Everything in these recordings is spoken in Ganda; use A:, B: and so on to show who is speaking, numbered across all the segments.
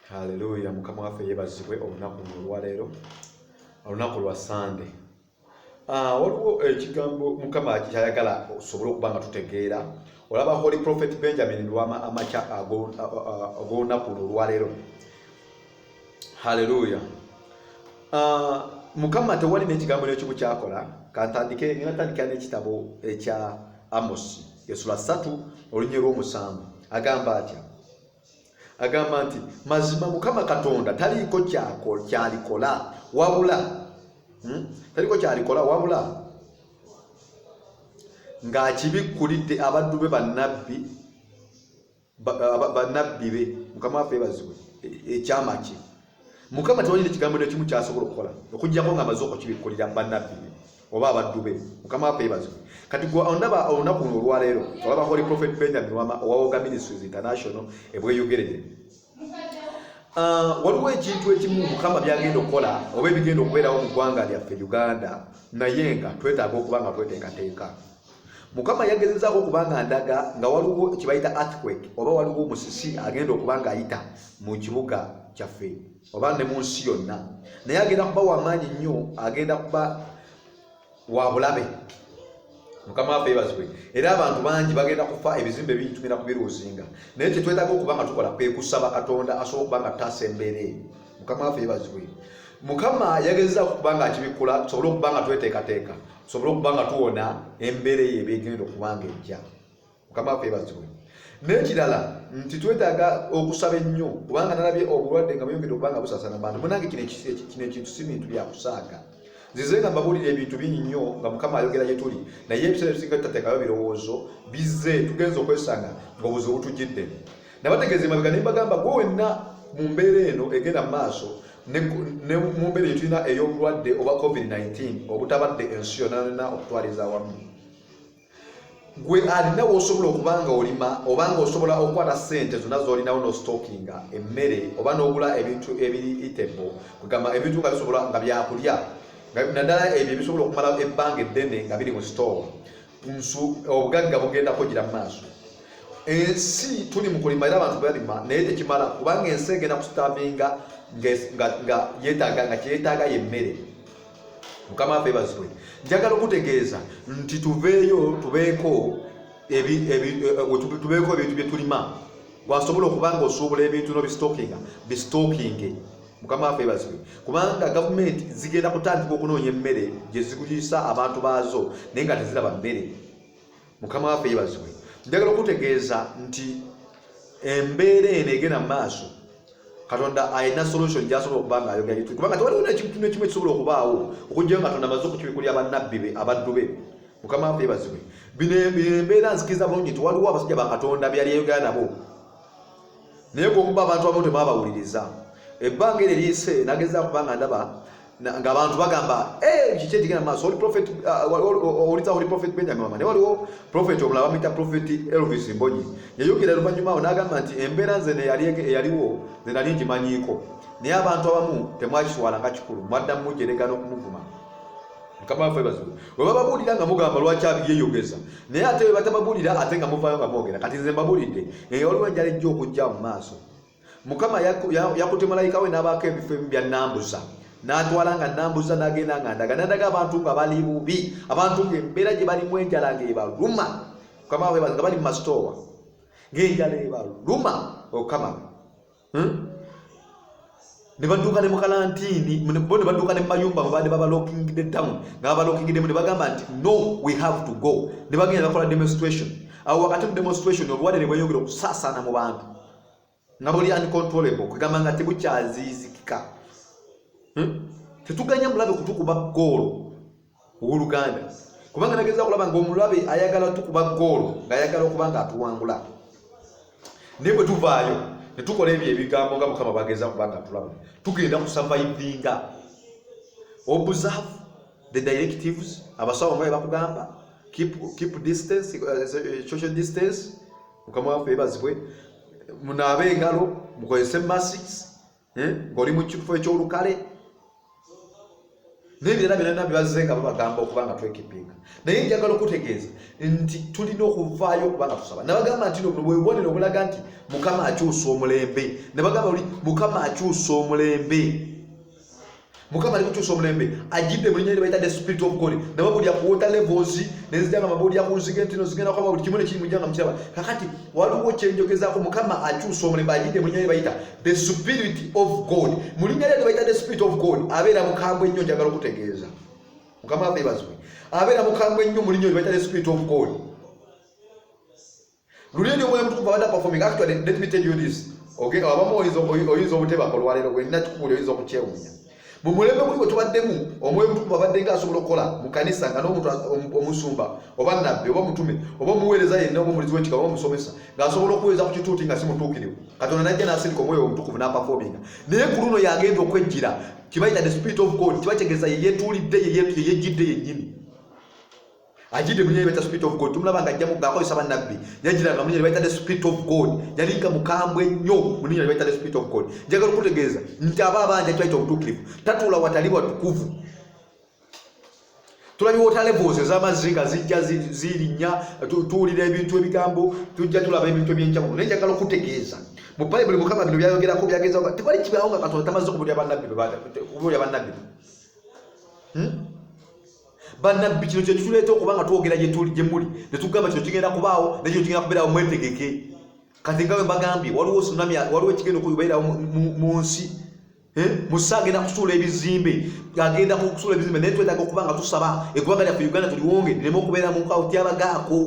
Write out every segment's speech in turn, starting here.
A: Hallelujah. Mukama waffe yebazibwe olunaku lwa leero, olunaku lwa Sunday. Waliwo ekigambo Mukama kyayagala osobole okuba nga tutegeera. Olaba Holy Prophet Benjamin Lwama amacha ag'olunaku lwa leero. Hallelujah. Mukama tewali n'ekigambo n'ekimu kyakola. Natandika n'ekitabo ekya Amos Esula 3 olunya lw'omusanvu. Agamba atya? Agamba nti mazima Mukama Katonda taliko kyalikola wabula taliko kyalikola wabula ng'akibikkulidde abaddu be bannabbi be. Mukama waffe yebazibwe ekyama kye. Mukama tewali n'ekigambo n'ekimu kyasobola okukola okuggyako ng'amaze okukibikkulira bannabbi be oba abaddu be. Mukama waffe yebazibwe. Kati gwe ondaba olunaku luno olwa leero olaba Holy Prophet Benjamin Lwama owawoga Ministries International ebweyogerere. Waliwo ekintu ekimu Mukama byagenda okukola oba ebigenda okubeerawo mu ggwanga lyaffe Uganda, naye nga twetaaga okuba nga tweteekateeka. Mukama yagezezaako okuba nga ndaga nga waliwo kibayita earthquake oba waliwo omusisi agenda okuba nga ayita mu kibuga kyaffe oba ne mu nsi yonna, naye agenda kuba w'amaanyi nnyo, agenda kuba wa bulabe. Mukama waffe yebazibwe. Era abantu bangi bagenda kufa, ebizimbe bingi tugenda kubiruuzinga, naye kye twetaaga okuba nga tukola kwe kusaba Katonda asobola okuba nga taasa embeera eyo. Mukama waffe yebazibwe. Mukama yagezezaako okuba nga akibikula tusobole okuba nga tweteekateeka, tusobole okuba nga tuwona embeera eyo ebigenda okuba nga ejja. Mukama waffe yebazibwe. N'ekirala nti twetaaga okusaba ennyo kubanga nalabye obulwadde nga buyongedde okuba nga busaasaana abantu. Munange kino ekintu si bintu bya kusaaga. Nzize nga mbabuulira ebintu bingi nnyo nga Mukama ayogera gye tuli, naye ebiseera ebisinga tutateekayo birowoozo bizze tugenza okwesanga ng'obuzibu butujjidde. Nabategeeza emabega ne mbagamba gwe wenna mu mbeera eno egenda mu maaso ne mu mbeera gye tulina ey'obulwadde oba COVID-19 obutabadde ensi yonna okutwaliza awamu, gwe alina w'osobola okuba nga olima oba nga osobola okukwata ssente zonna z'olinawo n'ostockinga emmere oba n'ogula ebintu ebiri eatable, kugamba ebintu nga bisobola nga byakulya naddala ebyo ebisobola okumala ebbanga eddene nga biri mu store. Obugagga bugenda kugira mu maaso. Ensi tuli mu kulima era abantu balima naye tekimala kubanga ensi egenda kusitavinga nga kyetaaga yemmere. Mukama waffe yebazibwe. Njagala okutegeeza nti tuveeyo tubeeko ebintu bye tulima. Bw'asobola okuba nga osuubula ebintu bisitookinge. Mukama waffe yebazibwe. Kubanga gavumenti zigenda kutandika okunoonya emmere gye zigulisa abantu baazo naye nga teziraba mmere. Mukama waffe yebazibwe. Njagala okutegeeza nti embeera eno egenda mu maaso Katonda alina solution gy'asobola okuba nga ayogera gye tuli, kubanga tewaliwo n'ekintu n'ekimu ekisobola okubaawo okuggyako nga Katonda amaze okukibikulira bannabbi be abaddu be. Mukama waffe yebazibwe. Bino embeera nzikiriza bulungi nti waliwo abasajja ba Katonda byali yayogera nabo naye gw'okuba abantu abamu tebabawuliriza. Ebbanga eryo eriise nagezaako okuba nga ndaba ng'abantu bagamba kiki ekigenda mu maaso. Oliza Holy Prophet Benjamin Lwama, naye waliwo prophet omulala bamuyita Prophet Elvis Mbonyi yayogera oluvannyuma awo n'agamba nti embeera nze eyaliwo nze nali ngimanyiiko naye abantu abamu temwakitwala nga kikulu, mwaddamu mujerega n'okumuvuma. Mukama waffe yebazibwe. Bwe bababuulira nga mugamba lwaki yeeyogeza naye ate bwe batababuulira ate nga muvaayo nga mwogera. Kati nze mbabuulidde waliwo enjala ejja okujja mu maaso. Mukama yakutte malayika we n'abaako ebifo bya Nambuza n'atwala nga Nambuza n'agenda nga nadaga abantu nga bali bubi, abantu ng'embeera gye balimu enjala ng'ebaluma. Mukama waffe yebazibwe. Nga bali mu masitoowa ng'enjala ebaluma okama ne badduka ne mu kalantiini bo ne badduka ne mu mayumba mwe baali babalokingidde town nga babalokingiddemu ne bagamba nti no we have to go, ne bagenda bakola demonstration. Awo wakati mu demonstration obulwadde ne bweyongera okusaasaana mu bantu nga buli uncontrollable, kugamba nga tebukyaziizikika. Tetuganya mulabe kutukuba ggoolo ow'Oluganda kubanga nageza okulaba ng'omulabe ayagala tukuba ggoolo ng'ayagala okuba nga atuwangula. Naye bwe tuvaayo ne tukola ebyo ebigambo nga Mukama bageza okuba nga tulaba, tugenda kusurvivinga. Observe the directives abasawo nga bakugamba keep distance, social distance. Mukama waffe yebazibwe. Munaabe engalo, mukozese masks ng'oli mu kifo eky'olukale. n'ebirala byonna bibazze nga babagamba okuba nga twekipinga. Naye njagala okutegeeza nti tulina okuvaayo okuba nga tusaba. Nabagamba nti bwe bubonero obulaga nti Mukama akyusa omulembe. Ne bagamba oli Mukama akyusa omulembe. Mukama ali kukyusa omulembe. Ajidde mu linnya lye bayita the spirit of God. Nabo buli ku water levels nezijanga mabodi ya kunzige ntino zigenda kwa buli kimwe kiri mujanga mukiraba. Kakati waliwo kyenjogezaako Mukama akyusa omulembe. Ajidde mu linnya lye bayita the spirit of God. Mu linnya lye bayita the spirit of God abeera mukambwe nnyo njagala okutegeeza. Mukama afeebazwe. Abeera mukambwe nnyo mu linnya lye bayita the spirit of God. Lulindi omwoyo mutukuvu abadde performing. Actually, let me tell you this. Okay, abamu oyinza obuteba kolwalero gwe nina kikubuli oyinza okukyewunya. Mu mulembe guli gwe tubaddemu omwoyo mutukuvu abadde nga asobola okukola mu kanisa nga n'omuntu omusumba oba nabbi oba mutume oba omuweereza yenna oba omulizi w'ekika oba omusomesa ng'asobola okuweereza ku kituuti nga si mutuukirivu. Katonda najja n'asindika omwoyo omutukuvu n'apafominga. Naye ku luno yagenda okwejjira kibayita the spirit of God. Kibategeeza ye yeetuulidde ye yejjidde yennyini. Ajidde mu linnya lye bayita spirit of God. Tumulaba ng'ajja ng'akozesa bannabbi yajjiranga mu linnya lye bayita the spirit of God. Yali nga mukambwe nnyo mu linnya lye bayita the spirit of God. Njagala okutegeeza nti aba abanja kibayita obutuukirivu tatuula watali watukuvu. Tulabye water levels ez'amazzi nga zijja zirinnya tuwulira ebintu ebigambo tujja tulaba ebintu ebyenjawulo. Naye njagala okutegeeza mu Bayibuli Mukama bino byayogerako byageza tewali kibaawo nga Katonda tamaze okubulya bannabbi bannabbi kino kyekituleeta okuba nga twogera gye muli ne tugamba kino kigenda kubaawo nekyo kigenda kubeerawo mwetegeke. Kati nga bwe mbagambye waliwo tsunami waliwo ekigenda okubeerawo mu nsi. Musa agenda kusuula ebizimbe agenda kusuula ebizimbe naye twetaaga okuba nga tusaba eggwanga lyaffe Uganda tuliwonge lireme okubeera mu nkawo tyabagaako.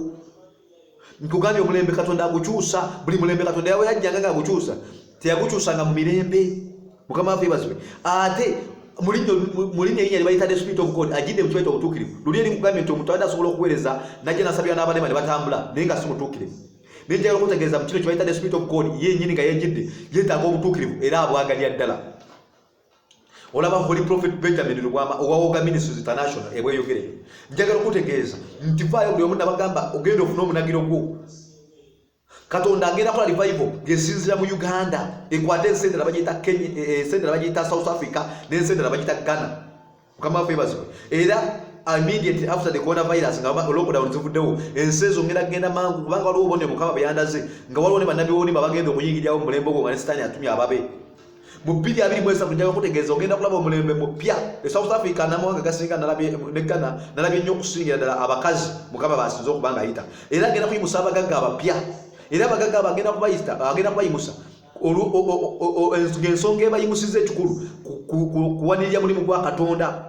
A: Nkugambye omulembe Katonda agukyusa. Buli mulembe Katonda yawe yajjanga nga agukyusa teyagukyusanga mu mirembe. Mukama afeebazibwe. Ate mu linnya lye bayita the spirit of God ajidde mu kibayita obutuukirivu. Luli eri nkugambye nti omuntu abadde asobola okuweereza najja n'asabira n'abalema ne batambula naye nga si mutuukirivu. Naye njagala okutegeeza mu kino kibayita the spirit of God yennyini nga yejjidde yeetaaga obutuukirivu era abwagalya ddala. Olaba Holy Prophet Benjamin Rugwama owawoga Ministries International ebweyogerere. Njagala okutegeeza nti faayo buli omu nabagamba ogenda ofuna omunagiro gwo. Katonda agenda kola revival gesinzira mu Uganda ekwate ensendera bagiyita Kenya, ensendera bagiyita South Africa n'ensendera bagiyita Ghana. Mukama afeebazibwe. Era immediately after the coronavirus nga lockdown zivuddewo ensi ezo ngenda mangu kubanga waliwo obone Mukama beyandaze nga waliwo ne bannabbi b'onimba bagenda okuyingirirawo mu mulembe ogwo nga ne Sitaani atumye ababe. Mu 2023 njagala okutegeeza ogenda kulaba omulembe mupya. South Africa n'amawanga gasinga ne Ghana nalabye nnyo okusingira ddala abakazi Mukama basinze okuba nga ayita. Era agenda kuyimusa abagagga abapya. Era abagagga abagenda kubayimusa ng'ensonga ebayimusizza ekikulu kuwanirira mulimu gwa Katonda.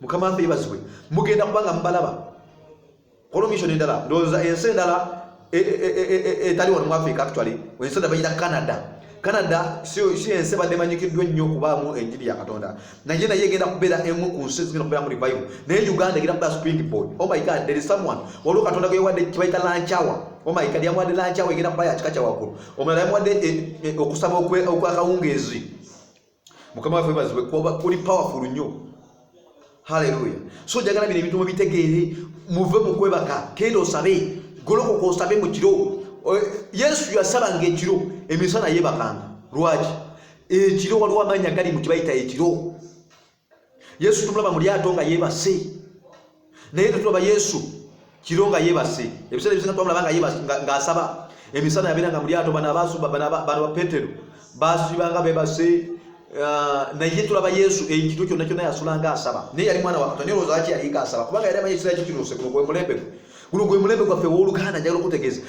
A: Mukama afeebazibwe. Mugenda kubanga mubalaba kolomishoni endala ndowooza ensi endala etali wano mu Africa actually ensi endala bayita Canada si ensi ebadde emanyikiddwa ennyo okubaamu enjiri ya Katonda. Naye egenda kubeera emu ku nsi ezigenda kubeera mu revival. Naye Uganda egenda kubeera springboard. Oh my God, there is someone waliwo Katonda gwe yawadde kibayita lunch hour. Oh my God, yamuwadde lunch hour egenda kuba ya kika kya waggulu. Omulala yamuwadde okusaba okw'akawungeezi. Mukama waffe yeebazibwe kuli powerful nnyo. Hallelujah. So njagala bino ebintu mubitegeere muve mu kwebaka kenda osabe golokoka osabe mu kiro. Yesu yasabanga ekiro emisana yeebakanga. Lwaki? Ekiro waliwo amaanyi agali mu kibayita ekiro. Yesu tumulaba mu lyato nga yeebase naye tetulaba Yesu kiro nga yeebase. Ebiseera ebisinga twamulaba ng'asaba emisana yabeeranga mu lyato bano ba Petero baasibanga beebase. Naye tulaba Yesu ekiro kyonna kyonna yasulanga asaba. Naye yali mwana wa Katonda olowooza lwaki yalinga asaba kubanga yali amanyi ekisera kikiruse guno gwe mulembe gwaffe w'Oluganda njagala okutegeeza